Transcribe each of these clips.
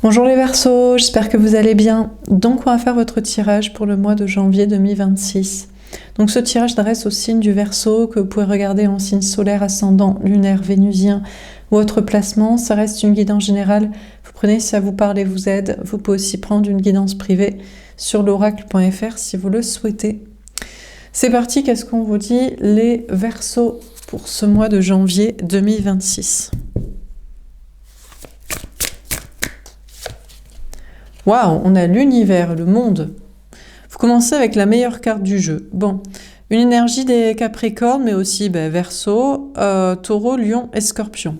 Bonjour les Verseaux, j'espère que vous allez bien. Donc on va faire votre tirage pour le mois de janvier 2026. Donc ce tirage s'adresse au signe du Verseau que vous pouvez regarder en signe solaire, ascendant, lunaire, vénusien ou autre placement. Ça reste une guidance générale. Vous prenez si ça vous parle et vous aide. Vous pouvez aussi prendre une guidance privée sur l'oracle.fr si vous le souhaitez. C'est parti, qu'est-ce qu'on vous dit les Verseaux pour ce mois de janvier 2026? Waouh, on a l'univers, le monde. Vous commencez avec la meilleure carte du jeu. Bon, une énergie des Capricornes, mais aussi Verseau, Taureau, Lion et Scorpion.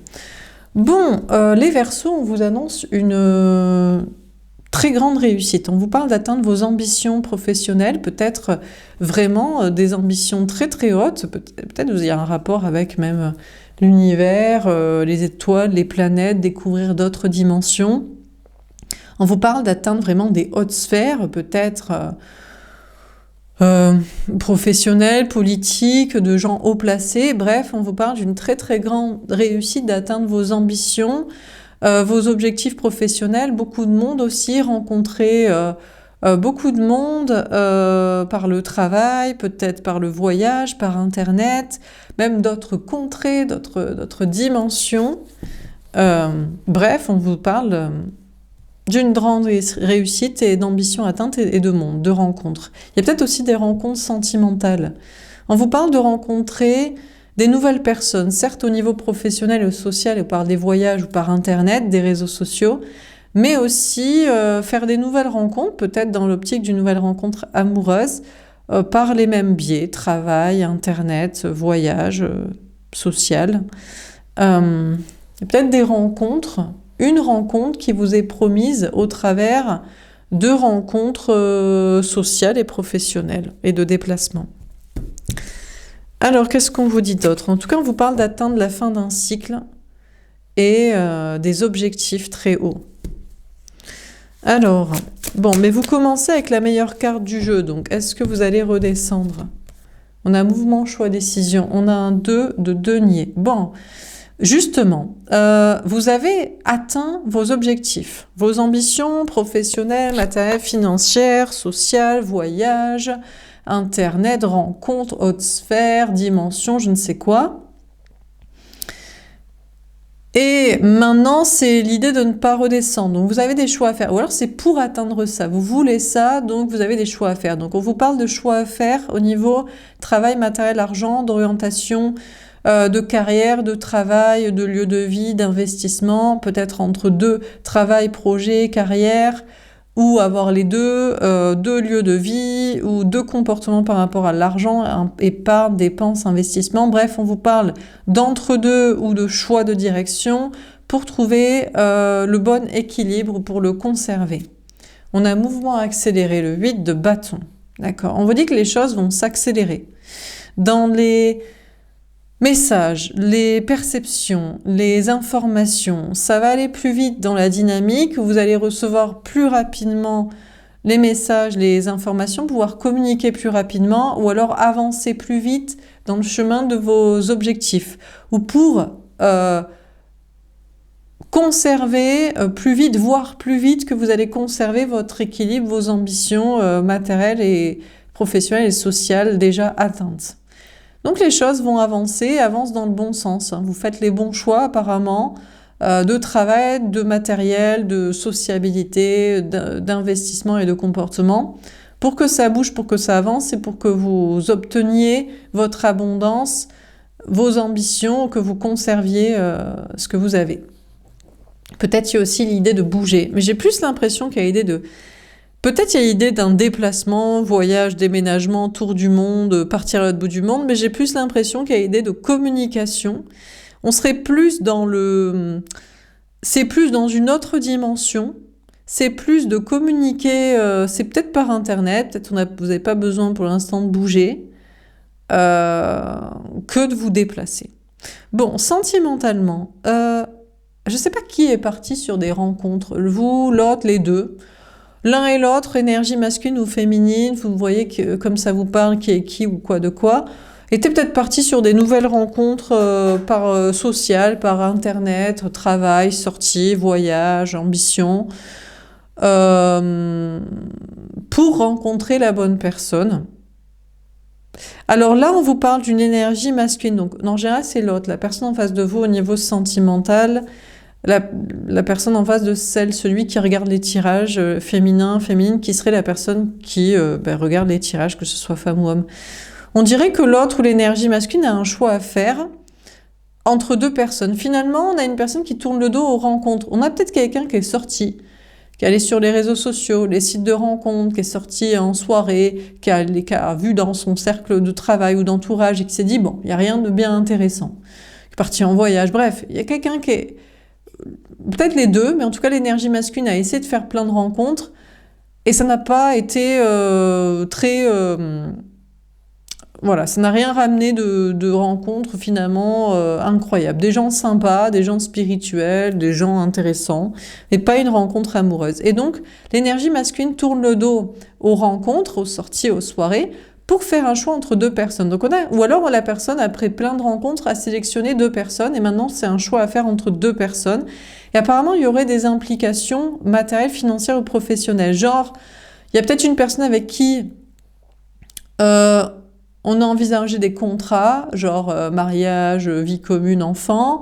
Bon, les Verseaux, on vous annonce une très grande réussite. On vous parle d'atteindre vos ambitions professionnelles, peut-être vraiment des ambitions très très hautes. Peut-être vous avez un rapport avec même l'univers, les étoiles, les planètes, découvrir d'autres dimensions. On vous parle d'atteindre vraiment des hautes sphères, peut-être professionnelles, politiques, de gens haut placés. Bref, on vous parle d'une très très grande réussite d'atteindre vos ambitions, vos objectifs professionnels. Beaucoup de monde aussi, rencontrer beaucoup de monde par le travail, peut-être par le voyage, par Internet, même d'autres contrées, d'autres dimensions. Bref, on vous parle d'une grande réussite et d'ambition atteinte et de monde, de rencontres. Il y a peut-être aussi des rencontres sentimentales. On vous parle de rencontrer des nouvelles personnes, certes au niveau professionnel et social, ou par des voyages ou par Internet, des réseaux sociaux, mais aussi faire des nouvelles rencontres, peut-être dans l'optique d'une nouvelle rencontre amoureuse, par les mêmes biais, travail, Internet, voyage, social. Peut-être des rencontres, une rencontre qui vous est promise au travers de rencontres sociales et professionnelles et de déplacements. Alors, qu'est-ce qu'on vous dit d'autre? En tout cas, on vous parle d'atteindre la fin d'un cycle et des objectifs très hauts. Alors, bon, mais vous commencez avec la meilleure carte du jeu, donc est-ce que vous allez redescendre? On a mouvement, choix, décision. On a un 2 de denier. Bon, justement, vous avez atteint vos objectifs, vos ambitions professionnelles, matérielles, financières, sociales, voyages, Internet, rencontres, haute sphère, dimension, je ne sais quoi. Et maintenant, c'est l'idée de ne pas redescendre. Donc, vous avez des choix à faire. Ou alors, c'est pour atteindre ça. Vous voulez ça, donc vous avez des choix à faire. Donc, on vous parle de choix à faire au niveau travail, matériel, argent, d'orientation, de carrière, de travail, de lieu de vie, d'investissement, peut-être entre deux, travail, projet, carrière, ou avoir les deux, deux lieux de vie, ou deux comportements par rapport à l'argent, épargne, dépenses, investissement. Bref, on vous parle d'entre-deux ou de choix de direction pour trouver le bon équilibre, pour le conserver. On a mouvement accéléré, le 8 de bâton. D'accord. On vous dit que les choses vont s'accélérer. Dans les messages, les perceptions, les informations, ça va aller plus vite dans la dynamique, vous allez recevoir plus rapidement les messages, les informations, pouvoir communiquer plus rapidement ou alors avancer plus vite dans le chemin de vos objectifs ou pour conserver plus vite, voire plus vite que vous allez conserver votre équilibre, vos ambitions matérielles et professionnelles et sociales déjà atteintes. Donc les choses vont avancer, avancent dans le bon sens. Vous faites les bons choix apparemment, de travail, de matériel, de sociabilité, d'investissement et de comportement, pour que ça bouge, pour que ça avance et pour que vous obteniez votre abondance, vos ambitions, que vous conserviez ce que vous avez. Peut-être il y a aussi l'idée de bouger, mais j'ai plus l'impression qu'il y a l'idée de... Peut-être il y a l'idée d'un déplacement, voyage, déménagement, tour du monde, partir à l'autre bout du monde, mais j'ai plus l'impression qu'il y a l'idée de communication. On serait plus dans le... C'est plus dans une autre dimension. C'est plus de communiquer, c'est peut-être par Internet, peut-être vous n'avez pas besoin pour l'instant de bouger, que de vous déplacer. Bon, sentimentalement, je ne sais pas qui est parti sur des rencontres, vous, l'autre, les deux. L'un et l'autre, énergie masculine ou féminine, vous voyez que, comme ça vous parle, qui est qui ou quoi de quoi. Et t'es peut-être parti sur des nouvelles rencontres sociales, par internet, travail, sortie, voyage, ambition, euh, pour rencontrer la bonne personne. Alors là, on vous parle d'une énergie masculine. Donc, en général, c'est l'autre, la personne en face de vous au niveau sentimental, la personne en face de celui qui regarde les tirages féminine, qui serait la personne qui regarde les tirages, que ce soit femme ou homme. On dirait que l'autre ou l'énergie masculine a un choix à faire entre deux personnes. Finalement, on a une personne qui tourne le dos aux rencontres. On a peut-être quelqu'un qui est sorti, qui est allé sur les réseaux sociaux, les sites de rencontres, qui est sorti en soirée, qui a vu dans son cercle de travail ou d'entourage et qui s'est dit, bon, il n'y a rien de bien intéressant. Qui est parti en voyage. Bref, il y a quelqu'un qui est... Peut-être les deux, mais en tout cas, l'énergie masculine a essayé de faire plein de rencontres et ça n'a pas été très... Voilà, ça n'a rien ramené de rencontres finalement incroyables. Des gens sympas, des gens spirituels, des gens intéressants, mais pas une rencontre amoureuse. Et donc, l'énergie masculine tourne le dos aux rencontres, aux sorties, aux soirées, pour faire un choix entre deux personnes. Donc ou alors la personne, après plein de rencontres, a sélectionné deux personnes, et maintenant c'est un choix à faire entre deux personnes. Et apparemment, il y aurait des implications matérielles, financières ou professionnelles. Genre, il y a peut-être une personne avec qui... on a envisagé des contrats, genre mariage, vie commune, enfant,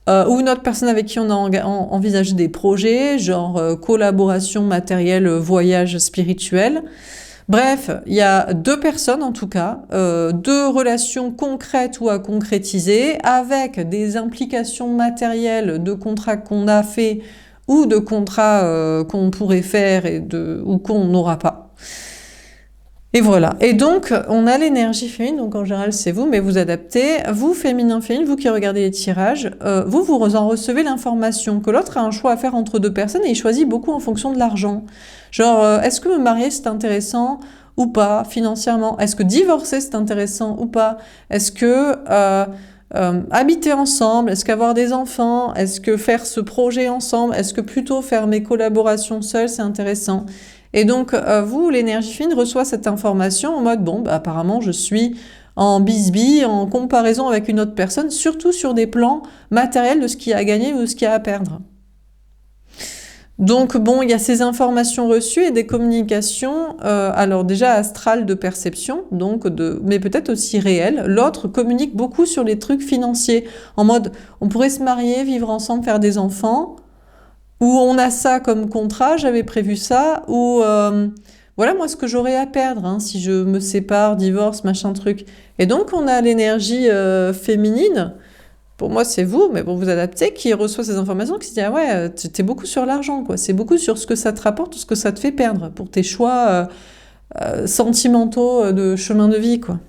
ou une autre personne avec qui on a envisagé des projets, genre collaboration matérielle, voyage spirituel. Bref, il y a deux personnes en tout cas, deux relations concrètes ou à concrétiser, avec des implications matérielles de contrats qu'on a fait ou de contrats qu'on pourrait faire ou qu'on n'aura pas. Et voilà. Et donc, on a l'énergie féminine, donc en général, c'est vous, mais vous adaptez. Vous, féminin, vous qui regardez les tirages, vous en recevez l'information que l'autre a un choix à faire entre deux personnes et il choisit beaucoup en fonction de l'argent. Genre, est-ce que me marier, c'est intéressant ou pas, financièrement? Est-ce que divorcer, c'est intéressant ou pas? Est-ce que habiter ensemble? Est-ce qu'avoir des enfants? Est-ce que faire ce projet ensemble? Est-ce que plutôt faire mes collaborations seules, c'est intéressant? Et donc, vous, l'énergie fine, reçoit cette information en mode, bon, bah, apparemment, je suis en bisbille, en comparaison avec une autre personne, surtout sur des plans matériels de ce qu'il y a à gagner ou de ce qu'il y a à perdre. Donc, bon, il y a ces informations reçues et des communications, alors déjà astrales de perception, mais peut-être aussi réelles. L'autre communique beaucoup sur les trucs financiers, en mode, on pourrait se marier, vivre ensemble, faire des enfants, ou on a ça comme contrat, j'avais prévu ça, ou voilà moi ce que j'aurais à perdre si je me sépare, divorce, machin truc. Et donc on a l'énergie féminine, pour moi c'est vous, mais bon vous adaptez, qui reçoit ces informations, qui se dit ah ouais, t'es beaucoup sur l'argent quoi, c'est beaucoup sur ce que ça te rapporte, ce que ça te fait perdre pour tes choix sentimentaux de chemin de vie quoi.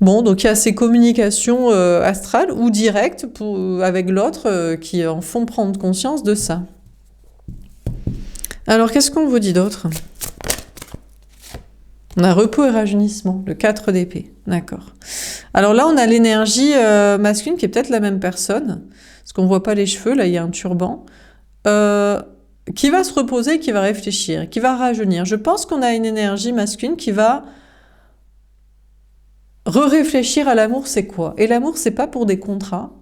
Bon, donc il y a ces communications astrales ou directes avec l'autre qui en font prendre conscience de ça. Alors, qu'est-ce qu'on vous dit d'autre? On a repos et rajeunissement, le 4 d'épée. D'accord. Alors là, on a l'énergie masculine qui est peut-être la même personne, parce qu'on ne voit pas les cheveux, là il y a un turban, qui va se reposer, qui va réfléchir, qui va rajeunir. Je pense qu'on a une énergie masculine qui va réfléchir à l'amour, c'est quoi? Et l'amour, c'est pas pour des contrats,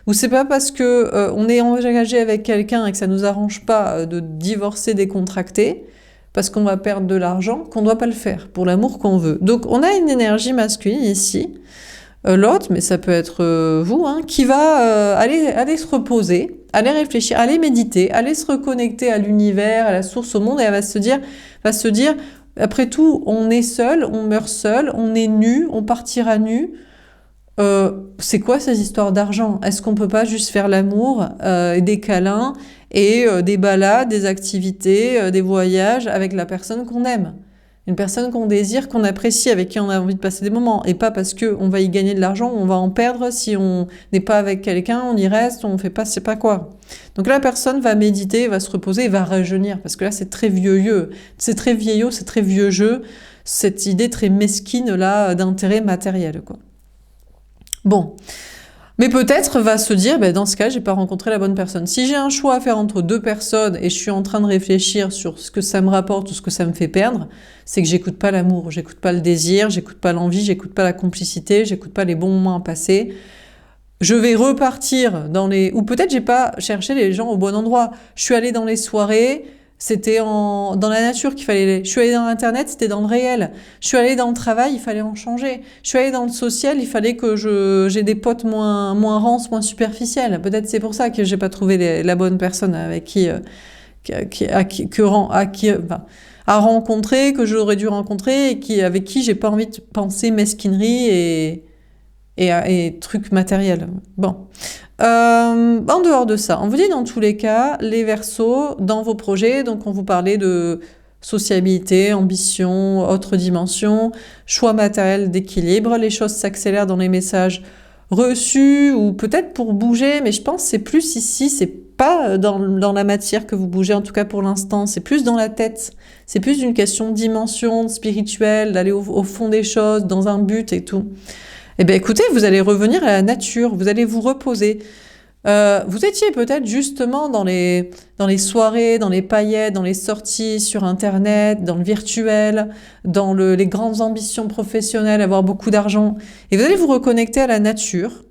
ou c'est pas parce que on est engagé avec quelqu'un et que ça nous arrange pas de divorcer, décontracter, parce qu'on va perdre de l'argent, qu'on doit pas le faire pour l'amour qu'on veut. Donc on a une énergie masculine ici, l'autre, mais ça peut être vous, qui va aller se reposer, aller réfléchir, aller méditer, aller se reconnecter à l'univers, à la source, au monde, et elle va se dire après tout, on est seul, on meurt seul, on est nu, on partira nu. C'est quoi ces histoires d'argent? Est-ce qu'on peut pas juste faire l'amour, des câlins et des balades, des activités, des voyages avec la personne qu'on aime? Une personne qu'on désire, qu'on apprécie, avec qui on a envie de passer des moments. Et pas parce qu'on va y gagner de l'argent, on va en perdre si on n'est pas avec quelqu'un, on y reste, on fait pas, c'est pas quoi. Donc la personne va méditer, va se reposer et va rajeunir. Parce que là, c'est très vieux, c'est très vieillot, c'est très vieux jeu. Cette idée très mesquine là d'intérêt matériel, quoi. Bon. Mais peut-être va se dire, ben dans ce cas, j'ai pas rencontré la bonne personne. Si j'ai un choix à faire entre deux personnes et je suis en train de réfléchir sur ce que ça me rapporte ou ce que ça me fait perdre, c'est que j'écoute pas l'amour, j'écoute pas le désir, j'écoute pas l'envie, j'écoute pas la complicité, j'écoute pas les bons moments à passer. Je vais repartir dans les... Ou peut-être j'ai pas cherché les gens au bon endroit. Je suis allée dans les soirées, c'était dans la nature qu'il fallait aller. Je suis allée dans Internet, c'était dans le réel. Je suis allée dans le travail, il fallait en changer. Je suis allée dans le social, il fallait que j'ai des potes moins rances, moins superficiels. Peut-être c'est pour ça que j'ai pas trouvé la bonne personne avec à rencontrer, que j'aurais dû rencontrer et avec qui j'ai pas envie de penser mesquinerie et trucs matériels. Bon. En dehors de ça, on vous dit dans tous les cas, les Verseaux, dans vos projets, donc on vous parlait de sociabilité, ambition, autre dimension, choix matériel d'équilibre, les choses s'accélèrent dans les messages reçus ou peut-être pour bouger, mais je pense que c'est plus ici, c'est pas dans la matière que vous bougez, en tout cas pour l'instant, c'est plus dans la tête, c'est plus une question de dimension, de spirituelle, d'aller au fond des choses, dans un but et tout. Eh bien écoutez, vous allez revenir à la nature, vous allez vous reposer. Vous étiez peut-être justement dans les soirées, dans les paillettes, dans les sorties sur Internet, dans le virtuel, dans les grandes ambitions professionnelles, avoir beaucoup d'argent. Et vous allez vous reconnecter à la nature,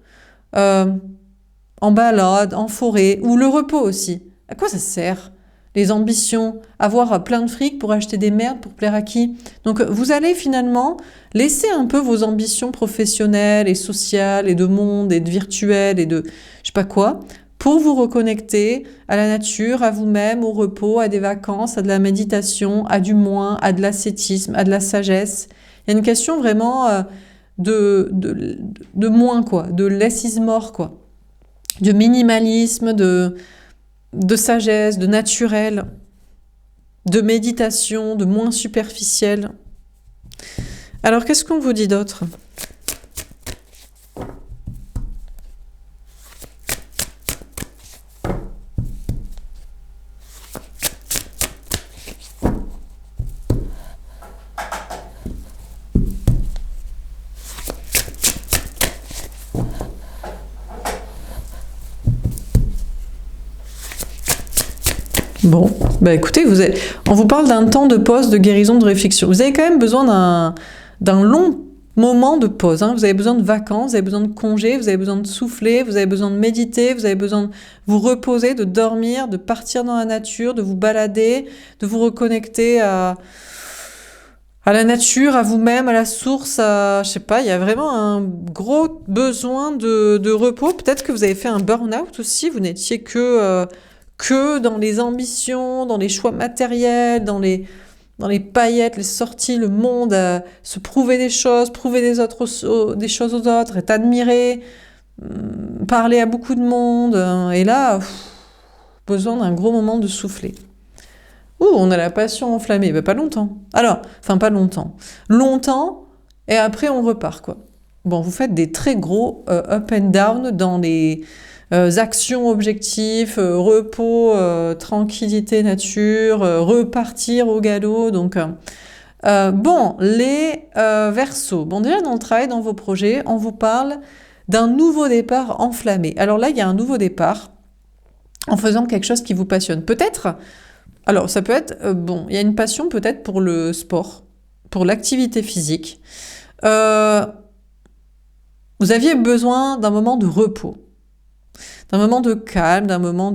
en balade, en forêt, ou le repos aussi. À quoi ça sert? Les ambitions, avoir plein de fric pour acheter des merdes pour plaire à qui? Donc vous allez finalement laisser un peu vos ambitions professionnelles et sociales et de monde et de virtuel et de je sais pas quoi pour vous reconnecter à la nature, à vous-même, au repos, à des vacances, à de la méditation, à du moins, à de l'ascétisme, à de la sagesse. Il y a une question vraiment de moins quoi, de less is more quoi, de minimalisme, de sagesse, de naturel, de méditation, de moins superficiel. Alors, qu'est-ce qu'on vous dit d'autre? Bon, bah écoutez, on vous parle d'un temps de pause, de guérison, de réflexion. Vous avez quand même besoin d'un long moment de pause. Hein. Vous avez besoin de vacances, vous avez besoin de congés, vous avez besoin de souffler, vous avez besoin de méditer, vous avez besoin de vous reposer, de dormir, de partir dans la nature, de vous balader, de vous reconnecter à la nature, à vous-même, à la source, je sais pas, il y a vraiment un gros besoin de repos. Peut-être que vous avez fait un burn-out aussi, vous n'étiez que dans les ambitions, dans les choix matériels, dans les paillettes, les sorties, le monde, se prouver des choses, prouver des choses aux autres, être admiré, parler à beaucoup de monde. Et là, besoin d'un gros moment de souffler. Ouh, on a la passion enflammée. Ben, pas longtemps. Alors, enfin, pas longtemps. Longtemps, et après, on repart, quoi. Bon, vous faites des très gros up and down dans les actions, objectifs, repos, tranquillité, nature, repartir au galop. Donc, bon, les Verseaux. Bon, déjà, dans le travail, dans vos projets, on vous parle d'un nouveau départ enflammé. Alors là, il y a un nouveau départ en faisant quelque chose qui vous passionne. Peut-être... Alors, ça peut être, bon, il y a une passion peut-être pour le sport, pour l'activité physique. Vous aviez besoin d'un moment de repos, d'un moment de calme, d'un moment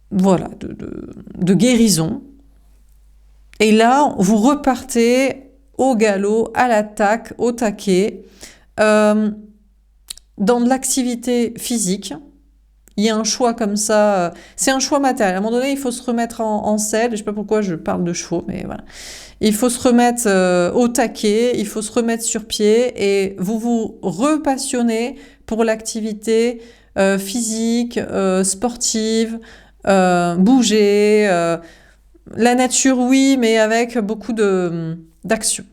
voilà, de guérison. Et là, vous repartez au galop, à l'attaque, au taquet, dans de l'activité physique. Il y a un choix comme ça, c'est un choix matériel. À un moment donné, il faut se remettre en selle. Je sais pas pourquoi je parle de chevaux, mais voilà. Il faut se remettre au taquet, il faut se remettre sur pied et vous vous repassionnez pour l'activité physique, sportive, bouger, la nature, oui, mais avec beaucoup d'action.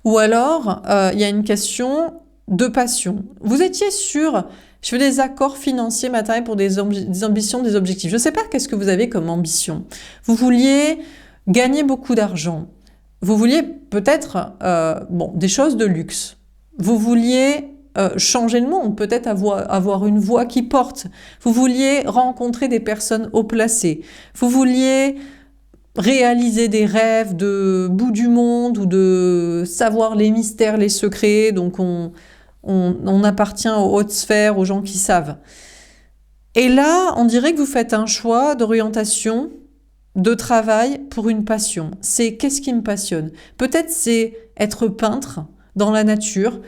Ou alors, il y a une question de passion. Vous étiez sur... Je fais des accords financiers matériels pour des ambitions, des objectifs. Je ne sais pas qu'est-ce que vous avez comme ambition. Vous vouliez gagner beaucoup d'argent. Vous vouliez peut-être des choses de luxe. Vous vouliez changer le monde, peut-être avoir une voix qui porte. Vous vouliez rencontrer des personnes haut placées. Vous vouliez réaliser des rêves de bout du monde ou de savoir les mystères, les secrets. Donc on appartient aux hautes sphères, aux gens qui savent. Et là, on dirait que vous faites un choix d'orientation, de travail pour une passion. C'est qu'est-ce qui me passionne? Peut-être c'est être peintre dans la nature.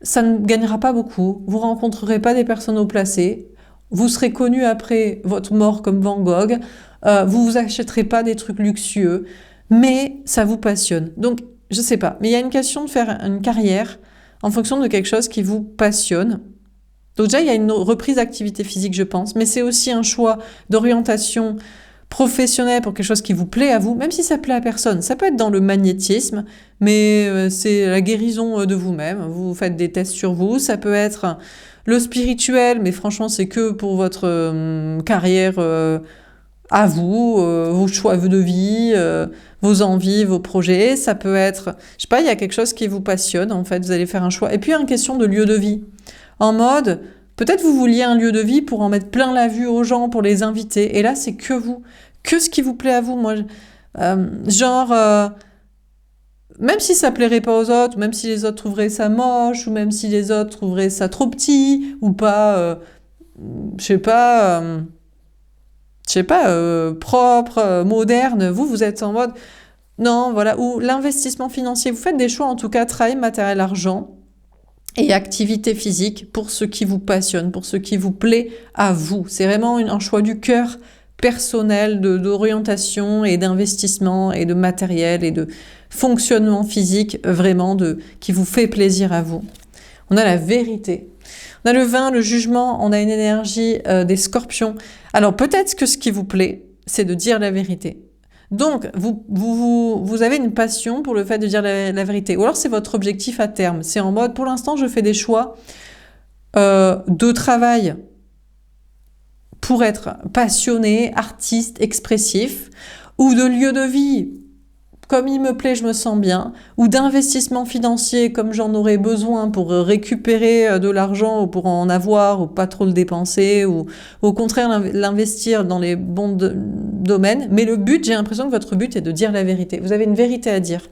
Ça ne gagnera pas beaucoup. Vous rencontrerez pas des personnes haut placées. Vous serez connu après votre mort comme Van Gogh. Vous vous achèterez pas des trucs luxueux. Mais ça vous passionne. Donc, je sais pas. Mais il y a une question de faire une carrière en fonction de quelque chose qui vous passionne. Donc déjà, il y a une reprise d'activité physique, je pense. Mais c'est aussi un choix d'orientation professionnelle pour quelque chose qui vous plaît à vous, même si ça plaît à personne. Ça peut être dans le magnétisme, mais c'est la guérison de vous-même. Vous faites des tests sur vous. Ça peut être le spirituel, mais franchement, c'est que pour votre carrière à vous, vos choix de vie, vos envies, vos projets. Ça peut être, je sais pas, il y a quelque chose qui vous passionne, en fait. Vous allez faire un choix. Et puis, une question de lieu de vie. En mode, peut-être vous vouliez un lieu de vie pour en mettre plein la vue aux gens, pour les inviter. Et là, c'est que vous. Que ce qui vous plaît à vous. Moi, même si ça plairait pas aux autres, ou même si les autres trouveraient ça moche, ou même si les autres trouveraient ça trop petit, ou pas, je sais pas, propre, moderne, vous êtes en mode, non, voilà, ou l'investissement financier. Vous faites des choix, en tout cas, travail, matériel, argent, et activité physique pour ce qui vous passionne, pour ce qui vous plaît à vous. C'est vraiment un choix du cœur personnel, d'orientation et d'investissement et de matériel et de fonctionnement physique vraiment qui vous fait plaisir à vous. On a la vérité. On a le vin, le jugement, on a une énergie des scorpions. Alors peut-être que ce qui vous plaît, c'est de dire la vérité. Donc, vous avez une passion pour le fait de dire la vérité. Ou alors, c'est votre objectif à terme. C'est en mode, pour l'instant, je fais des choix de travail pour être passionné, artiste, expressif, ou de lieu de vie, comme il me plaît, je me sens bien, ou d'investissement financier, comme j'en aurais besoin pour récupérer de l'argent, ou pour en avoir, ou pas trop le dépenser, ou au contraire l'investir dans les bons domaines. Mais le but, j'ai l'impression que votre but est de dire la vérité. Vous avez une vérité à dire.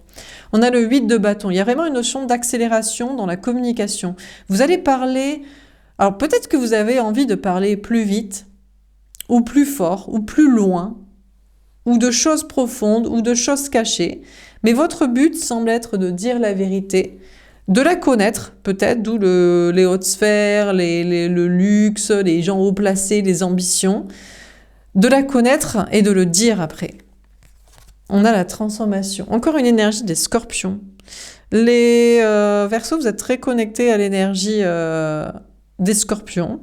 On a le 8 de bâton. Il y a vraiment une notion d'accélération dans la communication. Vous allez parler... Alors peut-être que vous avez envie de parler plus vite, ou plus fort, ou plus loin, ou de choses profondes, ou de choses cachées. Mais votre but semble être de dire la vérité, de la connaître, peut-être, d'où les hautes sphères, le luxe, les gens haut placés, les ambitions, de la connaître et de le dire après. On a la transformation. Encore une énergie des scorpions. Les Verseaux, vous êtes très connectés à l'énergie des scorpions.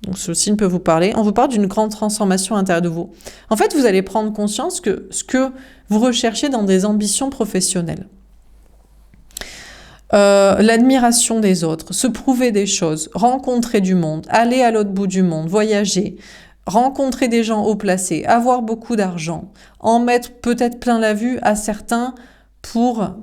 Donc ce signe peut vous parler. On vous parle d'une grande transformation à l'intérieur de vous. En fait, vous allez prendre conscience que ce que vous recherchez dans des ambitions professionnelles, l'admiration des autres, se prouver des choses, rencontrer du monde, aller à l'autre bout du monde, voyager, rencontrer des gens haut placés, avoir beaucoup d'argent, en mettre peut-être plein la vue à certains pour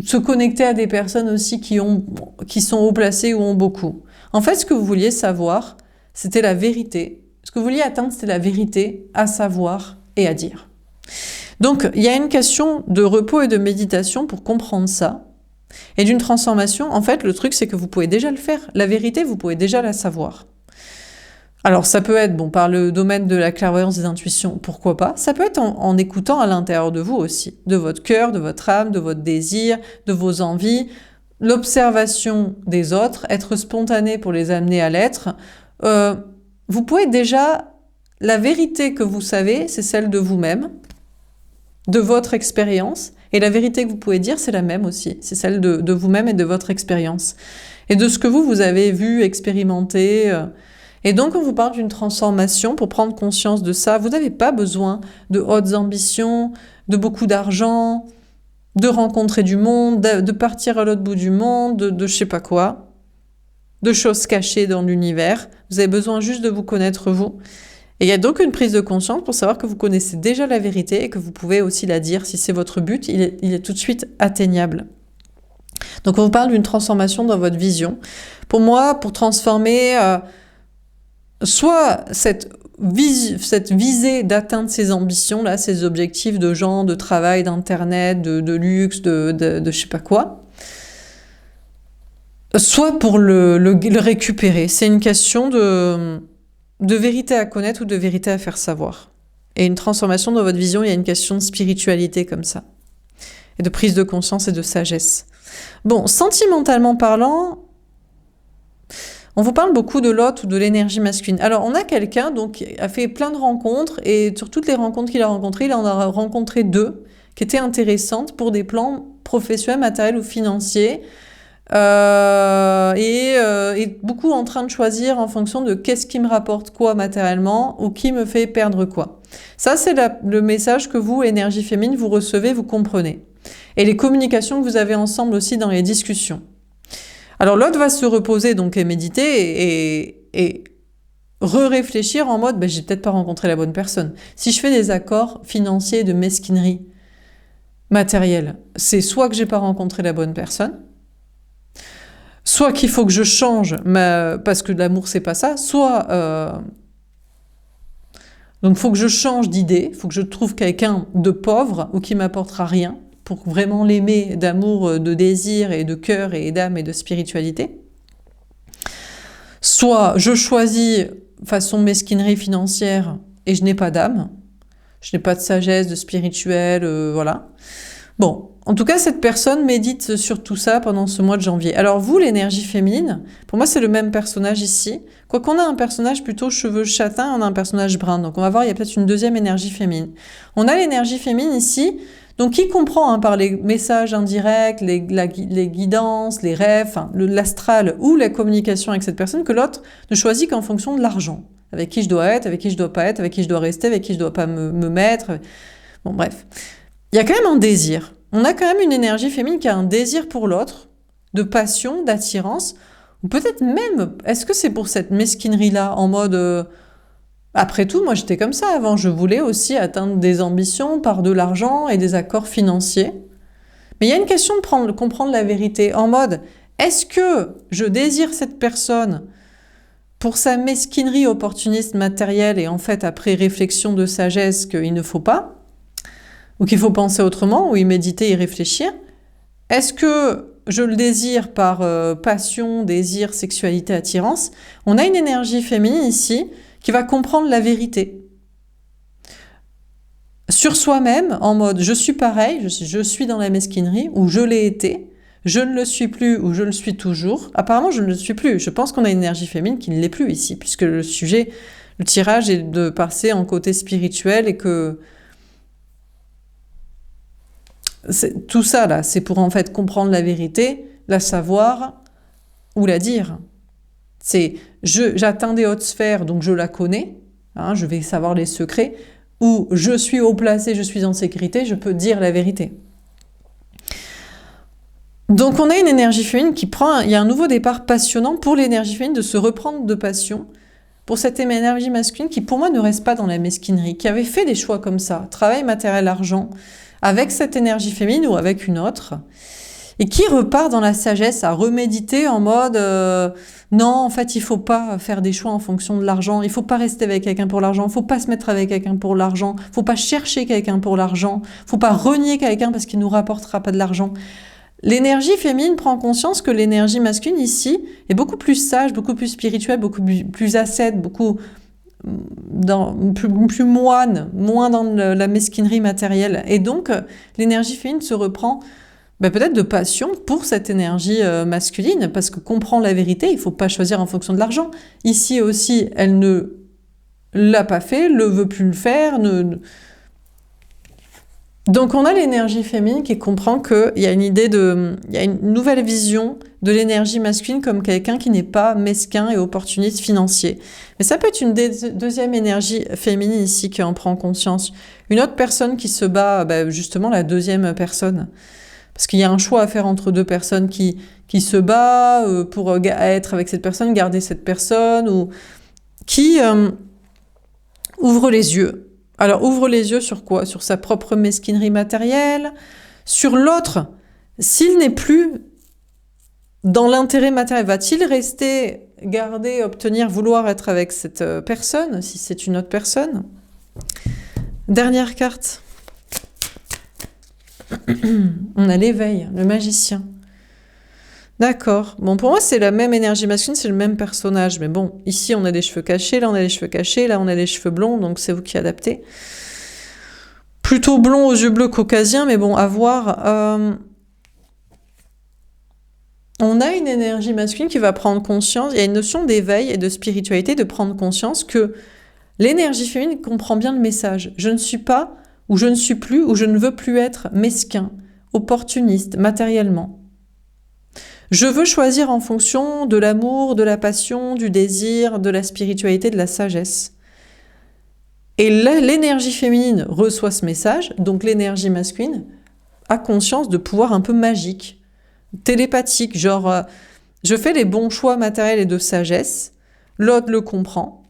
se connecter à des personnes aussi qui sont haut placées ou ont beaucoup. En fait, ce que vous vouliez savoir, c'était la vérité. Ce que vous vouliez atteindre, c'était la vérité à savoir et à dire. Donc, il y a une question de repos et de méditation pour comprendre ça. Et d'une transformation, en fait, le truc, c'est que vous pouvez déjà le faire. La vérité, vous pouvez déjà la savoir. Alors, ça peut être, par le domaine de la clairvoyance des intuitions, pourquoi pas. Ça peut être en écoutant à l'intérieur de vous aussi, de votre cœur, de votre âme, de votre désir, de vos envies, l'observation des autres, être spontané pour les amener à l'être. Vous pouvez déjà, la vérité que vous savez, c'est celle de vous-même, de votre expérience, et la vérité que vous pouvez dire, c'est la même aussi, c'est celle de vous-même et de votre expérience, et de ce que vous avez vu, expérimenté. Et donc, on vous parle d'une transformation pour prendre conscience de ça. Vous n'avez pas besoin de hautes ambitions, de beaucoup d'argent, de rencontrer du monde, de partir à l'autre bout du monde, de je sais pas quoi, de choses cachées dans l'univers. Vous avez besoin juste de vous connaître vous. Et il y a donc une prise de conscience pour savoir que vous connaissez déjà la vérité et que vous pouvez aussi la dire. Si c'est votre but, il est tout de suite atteignable. Donc on vous parle d'une transformation dans votre vision. Pour moi, pour transformer soit cette visée d'atteindre ses ambitions, là, ses objectifs de gens, de travail, d'internet, de luxe, de je sais pas quoi, soit pour le récupérer. C'est une question de vérité à connaître ou de vérité à faire savoir. Et une transformation dans votre vision, il y a une question de spiritualité comme ça. Et de prise de conscience et de sagesse. Bon, sentimentalement parlant, on vous parle beaucoup de l'autre ou de l'énergie masculine. Alors, on a quelqu'un donc qui a fait plein de rencontres et sur toutes les rencontres qu'il a rencontrées, il en a rencontré 2 qui étaient intéressantes pour des plans professionnels, matériels ou financiers. Et beaucoup en train de choisir en fonction de qu'est-ce qui me rapporte quoi matériellement ou qui me fait perdre quoi. Ça, c'est le message que vous, énergie féminine, vous recevez, vous comprenez. Et les communications que vous avez ensemble aussi dans les discussions. Alors l'autre va se reposer donc et méditer et réfléchir en mode j'ai peut-être pas rencontré la bonne personne. Si je fais des accords financiers de mesquinerie matérielle, c'est soit que j'ai pas rencontré la bonne personne, soit qu'il faut que je change parce que l'amour c'est pas ça, soit donc faut que je change d'idée, faut que je trouve quelqu'un de pauvre ou qui m'apportera rien pour vraiment l'aimer d'amour, de désir et de cœur et d'âme et de spiritualité. Soit je choisis façon mesquinerie financière et je n'ai pas d'âme, je n'ai pas de sagesse, de spirituel, voilà. Bon, en tout cas, cette personne médite sur tout ça pendant ce mois de janvier. Alors vous, l'énergie féminine, pour moi, c'est le même personnage ici. Quoi qu'on a un personnage plutôt cheveux châtains, on a un personnage brun. Donc on va voir, il y a peut-être une deuxième énergie féminine. On a l'énergie féminine ici, donc qui comprend par les messages indirects, les guidances, les rêves, l'astral ou la communication avec cette personne, que l'autre ne choisit qu'en fonction de l'argent. Avec qui je dois être, avec qui je dois pas être, avec qui je dois rester, avec qui je dois pas me mettre. Bon, bref. Il y a quand même un désir. On a quand même une énergie féminine qui a un désir pour l'autre, de passion, d'attirance, ou peut-être même, est-ce que c'est pour cette mesquinerie-là, en mode... Après tout, moi j'étais comme ça avant, je voulais aussi atteindre des ambitions par de l'argent et des accords financiers. Mais il y a une question de comprendre la vérité, en mode, est-ce que je désire cette personne pour sa mesquinerie opportuniste matérielle et en fait après réflexion de sagesse qu'il ne faut pas, ou qu'il faut penser autrement, ou y méditer, y réfléchir? Est-ce que je le désire par passion, désir, sexualité, attirance? On a une énergie féminine ici qui va comprendre la vérité. Sur soi-même, en mode je suis pareil, je suis dans la mesquinerie, ou je l'ai été, je ne le suis plus, ou je le suis toujours. Apparemment, je ne le suis plus. Je pense qu'on a une énergie féminine qui ne l'est plus ici, puisque le sujet, le tirage est de passer en côté spirituel et que... Tout ça, là, c'est pour en fait comprendre la vérité, la savoir ou la dire. C'est j'atteins des hautes sphères, donc je la connais, hein, je vais savoir les secrets, ou je suis haut placé, je suis en sécurité, je peux dire la vérité. Donc on a une énergie féminine qui prend, il y a un nouveau départ passionnant pour l'énergie féminine de se reprendre de passion, pour cette énergie masculine qui pour moi ne reste pas dans la mesquinerie, qui avait fait des choix comme ça, travail, matériel, argent, avec cette énergie féminine ou avec une autre, et qui repart dans la sagesse à reméditer en mode non, en fait, il faut pas faire des choix en fonction de l'argent, il faut pas rester avec quelqu'un pour l'argent, il faut pas se mettre avec quelqu'un pour l'argent, il faut pas chercher quelqu'un pour l'argent, il faut pas renier quelqu'un parce qu'il nous rapportera pas de l'argent. L'énergie féminine prend conscience que l'énergie masculine ici est beaucoup plus sage, beaucoup plus spirituelle, beaucoup plus ascète, beaucoup plus moine, moins dans la mesquinerie matérielle. Et donc, l'énergie féminine se reprend peut-être de passion pour cette énergie masculine, parce que comprend la vérité, il ne faut pas choisir en fonction de l'argent. Ici aussi, elle ne l'a pas fait, ne veut plus le faire. Donc on a l'énergie féminine qui comprend qu'il y a une idée il y a une nouvelle vision de l'énergie masculine comme quelqu'un qui n'est pas mesquin et opportuniste financier. Mais ça peut être une deuxième énergie féminine ici qui en prend conscience. Une autre personne qui se bat, justement la deuxième personne. Parce qu'il y a un choix à faire entre deux personnes qui se battent pour être avec cette personne, garder cette personne, ou qui ouvre les yeux. Alors, ouvre les yeux sur quoi? Sur sa propre mesquinerie matérielle, sur l'autre. S'il n'est plus dans l'intérêt matériel? Va-t-il rester, garder, obtenir, vouloir être avec cette personne, si c'est une autre personne? Dernière carte. On a l'éveil, le magicien. D'accord. Bon, pour moi, c'est la même énergie masculine, c'est le même personnage. Mais bon, ici, on a des cheveux cachés, là, on a les cheveux cachés, là, on a les cheveux blonds, donc c'est vous qui adaptez. Plutôt blond aux yeux bleus caucasiens, mais bon, à voir. On a une énergie masculine qui va prendre conscience, il y a une notion d'éveil et de spiritualité, de prendre conscience que l'énergie féminine comprend bien le message. Je ne suis pas, ou je ne suis plus, ou je ne veux plus être mesquin, opportuniste, matériellement. Je veux choisir en fonction de l'amour, de la passion, du désir, de la spiritualité, de la sagesse. Et l'énergie féminine reçoit ce message, donc l'énergie masculine a conscience de pouvoir un peu magique, télépathique, genre je fais les bons choix matériels et de sagesse, l'autre le comprend.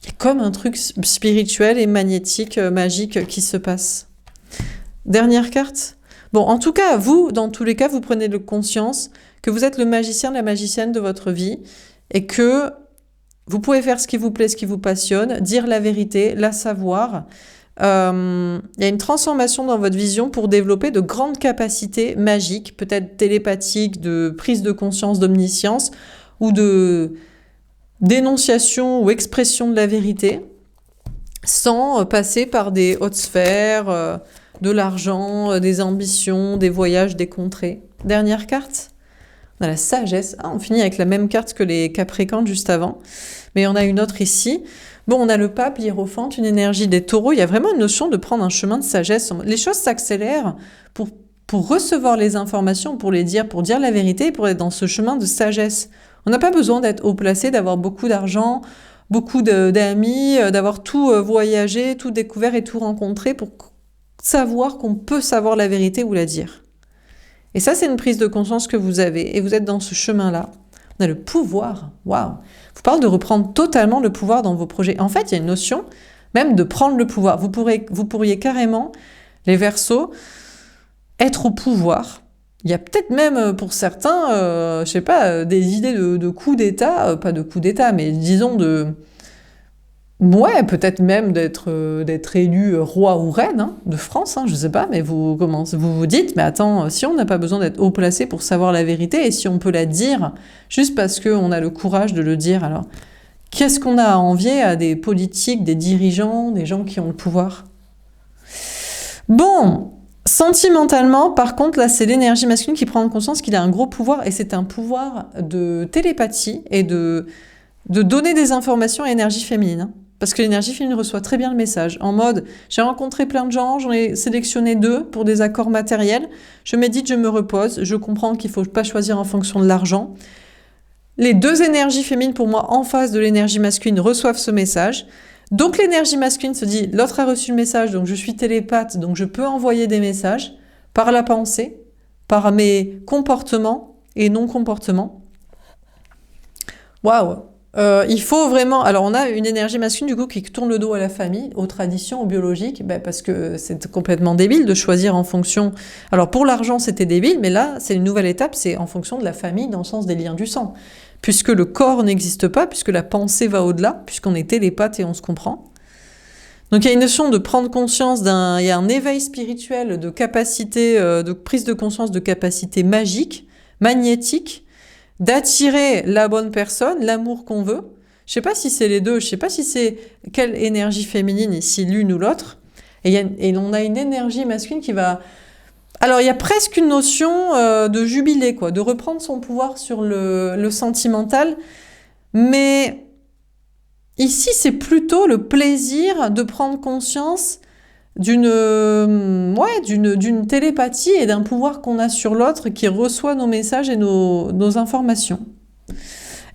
Il y a comme un truc spirituel et magnétique, magique qui se passe. Dernière carte. Bon, en tout cas, vous, dans tous les cas, vous prenez conscience que vous êtes le magicien, la magicienne de votre vie et que vous pouvez faire ce qui vous plaît, ce qui vous passionne, dire la vérité, la savoir. Il y a une transformation dans votre vision pour développer de grandes capacités magiques, peut-être télépathiques, de prise de conscience, d'omniscience ou de dénonciation ou expression de la vérité sans passer par des hautes sphères, de l'argent, des ambitions, des voyages, des contrées. Dernière carte, on a la sagesse. Ah, on finit avec la même carte que les Capricornes juste avant, mais on a une autre ici. Bon, on a le pape, l'hiérophante, une énergie des taureaux. Il y a vraiment une notion de prendre un chemin de sagesse. Les choses s'accélèrent pour recevoir les informations, pour dire la vérité, pour être dans ce chemin de sagesse. On n'a pas besoin d'être haut placé, d'avoir beaucoup d'argent, beaucoup d'amis, d'avoir tout voyagé, tout découvert et tout rencontré pour savoir qu'on peut savoir la vérité ou la dire. Et ça, c'est une prise de conscience que vous avez et vous êtes dans ce chemin-là. On a le pouvoir. Waouh! Je vous parle de reprendre totalement le pouvoir dans vos projets. En fait, il y a une notion même de prendre le pouvoir. Vous pourriez carrément, les Verseaux, être au pouvoir. Il y a peut-être même pour certains, je sais pas, des idées de coup d'État, pas de coup d'État, mais disons ouais, peut-être même d'être élu roi ou reine de France, je sais pas, mais vous vous dites, mais attends, si on n'a pas besoin d'être haut placé pour savoir la vérité, et si on peut la dire juste parce qu'on a le courage de le dire, alors qu'est-ce qu'on a à envier à des politiques, des dirigeants, des gens qui ont le pouvoir? Bon, sentimentalement, par contre, là, c'est l'énergie masculine qui prend conscience qu'il a un gros pouvoir, et c'est un pouvoir de télépathie et de donner des informations à l'énergie féminine. Parce que l'énergie féminine reçoit très bien le message. En mode, j'ai rencontré plein de gens, j'en ai sélectionné 2 pour des accords matériels. Je médite, je me repose. Je comprends qu'il ne faut pas choisir en fonction de l'argent. Les 2 énergies féminines, pour moi, en face de l'énergie masculine, reçoivent ce message. Donc l'énergie masculine se dit, l'autre a reçu le message, donc je suis télépathe, donc je peux envoyer des messages par la pensée, par mes comportements et non-comportements. Waouh! Il faut vraiment... Alors, on a une énergie masculine, du coup, qui tourne le dos à la famille, aux traditions, au biologique, parce que c'est complètement débile de choisir en fonction... Alors, pour l'argent, c'était débile, mais là, c'est une nouvelle étape, c'est en fonction de la famille, dans le sens des liens du sang. Puisque le corps n'existe pas, puisque la pensée va au-delà, puisqu'on est télépathe et on se comprend. Donc, il y a une notion de prendre conscience il y a un éveil spirituel de capacité, de prise de conscience de capacité magique, magnétique, d'attirer la bonne personne, l'amour qu'on veut. Je sais pas si c'est les deux, je sais pas si c'est quelle énergie féminine ici, l'une ou l'autre. Et on a une énergie masculine qui va... Alors, il y a presque une notion de jubilé, quoi, de reprendre son pouvoir sur le sentimental. Mais ici, c'est plutôt le plaisir de prendre conscience d'une télépathie et d'un pouvoir qu'on a sur l'autre qui reçoit nos messages et nos informations.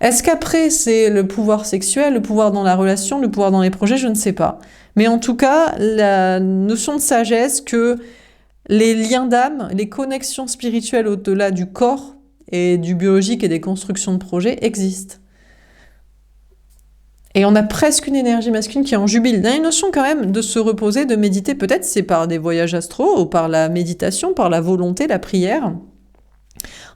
Est-ce qu'après c'est le pouvoir sexuel, le pouvoir dans la relation, le pouvoir dans les projets, je ne sais pas. Mais en tout cas, la notion de sagesse que les liens d'âme, les connexions spirituelles au-delà du corps et du biologique et des constructions de projets existent. Et on a presque une énergie masculine qui est en jubile. Il y a une notion quand même de se reposer, de méditer. Peut-être c'est par des voyages astraux ou par la méditation, par la volonté, la prière.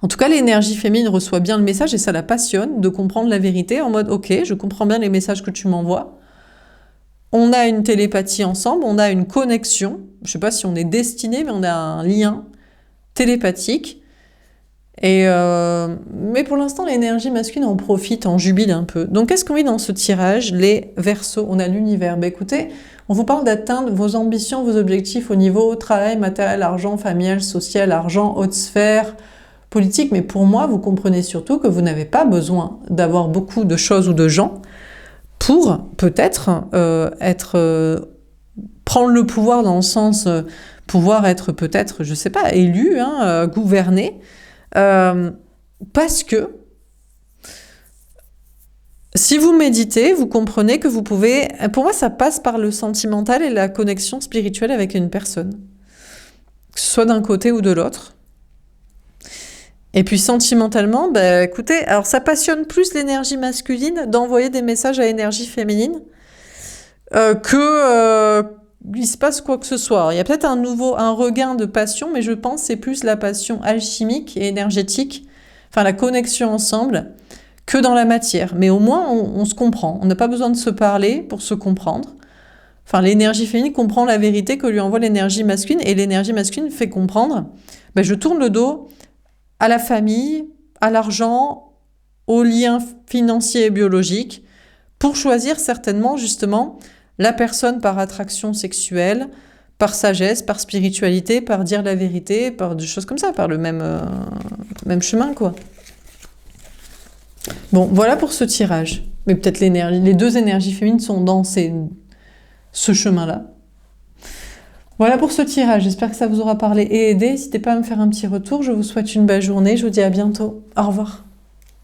En tout cas, l'énergie féminine reçoit bien le message et ça la passionne de comprendre la vérité en mode « Ok, je comprends bien les messages que tu m'envoies. On a une télépathie ensemble, on a une connexion. Je ne sais pas si on est destiné, mais on a un lien télépathique. Mais pour l'instant, l'énergie masculine en profite, en jubile un peu. Donc, qu'est-ce qu'on vit dans ce tirage? Les Verseaux, on a l'univers. Ben, écoutez, on vous parle d'atteindre vos ambitions, vos objectifs au niveau travail, matériel, argent, familial, social, argent, haute sphère, politique. Mais pour moi, vous comprenez surtout que vous n'avez pas besoin d'avoir beaucoup de choses ou de gens pour peut-être prendre le pouvoir dans le sens pouvoir être peut-être, je sais pas, élu, gouverné. Parce que si vous méditez, vous comprenez que vous pouvez... Pour moi, ça passe par le sentimental et la connexion spirituelle avec une personne. Que ce soit d'un côté ou de l'autre. Et puis sentimentalement, bah, écoutez, alors ça passionne plus l'énergie masculine d'envoyer des messages à l'énergie féminine il se passe quoi que ce soit. Il y a peut-être un regain de passion, mais je pense que c'est plus la passion alchimique et énergétique, enfin la connexion ensemble, que dans la matière. Mais au moins, on se comprend. On n'a pas besoin de se parler pour se comprendre. Enfin, l'énergie féminine comprend la vérité que lui envoie l'énergie masculine, et l'énergie masculine fait comprendre, ben, je tourne le dos à la famille, à l'argent, aux liens financiers et biologiques, pour choisir certainement, justement, la personne par attraction sexuelle, par sagesse, par spiritualité, par dire la vérité, par des choses comme ça, par le même chemin, quoi. Bon, voilà pour ce tirage. Mais peut-être les deux énergies féminines sont dans ce chemin-là. Voilà pour ce tirage. J'espère que ça vous aura parlé et aidé. N'hésitez pas à me faire un petit retour. Je vous souhaite une belle journée. Je vous dis à bientôt. Au revoir.